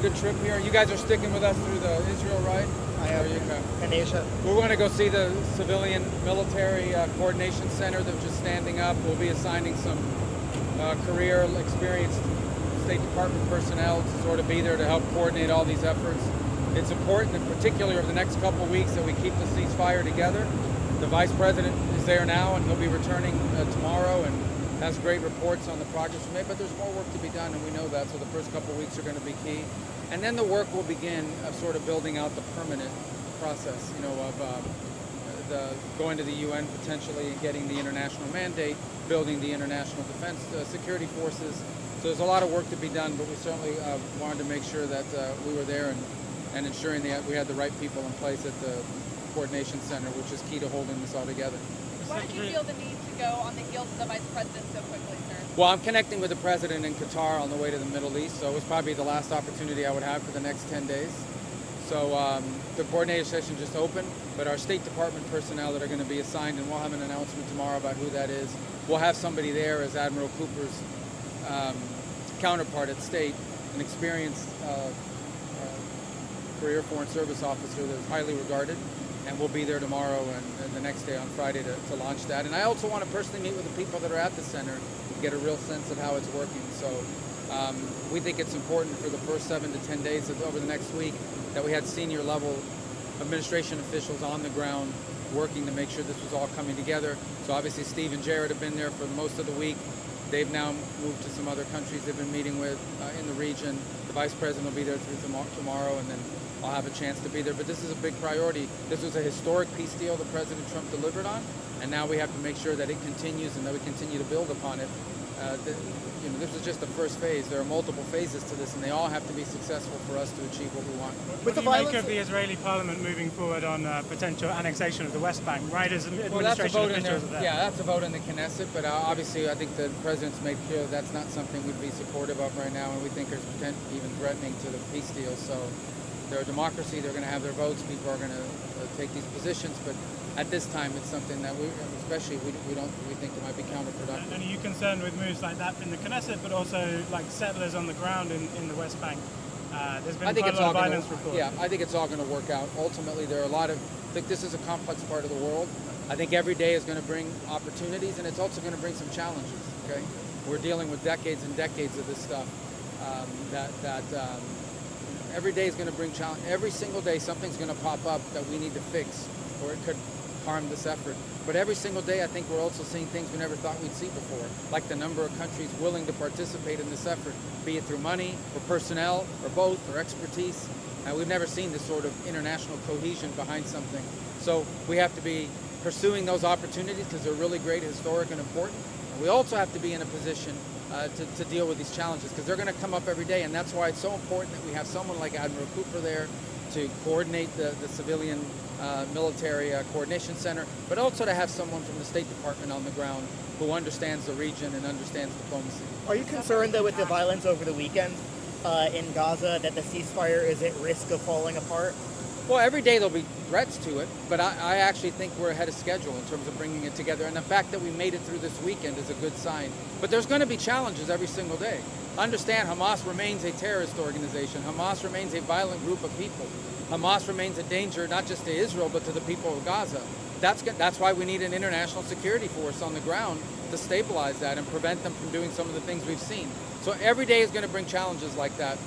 good trip here. You guys are sticking with us through the Israel, right? I am in Asia. We're going to go see the civilian military coordination center. They're just standing up. We'll be assigning some career experienced State Department personnel to sort of be there to help coordinate all these efforts. It's important, in particular, over the next couple of weeks that we keep the ceasefire together. The Vice President is there now, and he'll be returning tomorrow and has great reports on the progress we made, but there's more work to be done, and we know that, so the first couple of weeks are going to be key. And then the work will begin of sort of building out the permanent process, of going to the UN potentially and getting the international mandate, building the international defense security forces. So there's a lot of work to be done, but we certainly wanted to make sure that we were there and ensuring that we had the right people in place at the coordination center, which is key to holding this all together. Why did you feel the need to go on the heels of the Vice President so quickly, sir? Well, I'm connecting with the President in Qatar on the way to the Middle East, so it was probably the last opportunity I would have for the next 10 days. So the coordinator session just opened, but our State Department personnel that are going to be assigned, and we'll have an announcement tomorrow about who that is. We'll have somebody there as Admiral Cooper's counterpart at State, an experienced career Foreign Service officer that is highly regarded, and we'll be there tomorrow and the next day on Friday to launch that. And I also want to personally meet with the people that are at the center and get a real sense of how it's working. So we think it's important for the first 7 to 10 days over the next week that we had senior level administration officials on the ground working to make sure this was all coming together. So obviously Steve and Jared have been there for most of the week. They've now moved to some other countries they've been meeting with in the region. The Vice President will be there through tomorrow, and then I'll have a chance to be there. But this is a big priority. This was a historic peace deal that President Trump delivered on, and now we have to make sure that it continues and that we continue to build upon it. This is just the first phase. There are multiple phases to this, and they all have to be successful for us to achieve what we want. What do you make of the Israeli parliament moving forward on potential annexation of the West Bank? Right as administration officials are there. Yeah, that's a vote in the Knesset, but obviously I think the President's made clear that's not something we'd be supportive of right now, and we think there's even threatening to the peace deal. So they're a democracy, they're going to have their votes, people are going to take these positions, but at this time it's something that we think it might be counterproductive. And are you concerned with moves like that in the Knesset, but also like settlers on the ground in the West Bank? There's been quite a lot of violence reports. Yeah, I think it's all going to work out. Ultimately, there are I think this is a complex part of the world. I think every day is going to bring opportunities, and it's also going to bring some challenges, okay? We're dealing with decades and decades of this stuff every day is going to bring challenge. Every single day something's going to pop up that we need to fix, or it could harm this effort. But every single day I think we're also seeing things we never thought we'd see before, like the number of countries willing to participate in this effort, be it through money or personnel or both or expertise. And we've never seen this sort of international cohesion behind something. So we have to be pursuing those opportunities because they're really great, historic, and important. And we also have to be in a position to deal with these challenges because they're going to come up every day, and that's why it's so important that we have someone like Admiral Cooper there to coordinate the civilian military coordination center, but also to have someone from the State Department on the ground who understands the region and understands diplomacy. Are you concerned, though, with the violence over the weekend in Gaza, that the ceasefire is at risk of falling apart? Well, every day there'll be threats to it, but I actually think we're ahead of schedule in terms of bringing it together. And the fact that we made it through this weekend is a good sign. But there's going to be challenges every single day. Understand, Hamas remains a terrorist organization. Hamas remains a violent group of people. Hamas remains a danger not just to Israel, but to the people of Gaza. That's why we need an international security force on the ground to stabilize that and prevent them from doing some of the things we've seen. So every day is going to bring challenges like that.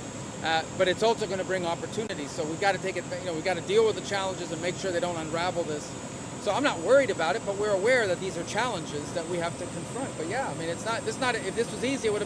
But it's also going to bring opportunities. So we've got to take it. We've got to deal with the challenges and make sure they don't unravel this. So I'm not worried about it, but we're aware that these are challenges that we have to confront. But yeah, I mean, it's not. If this was easy, it would have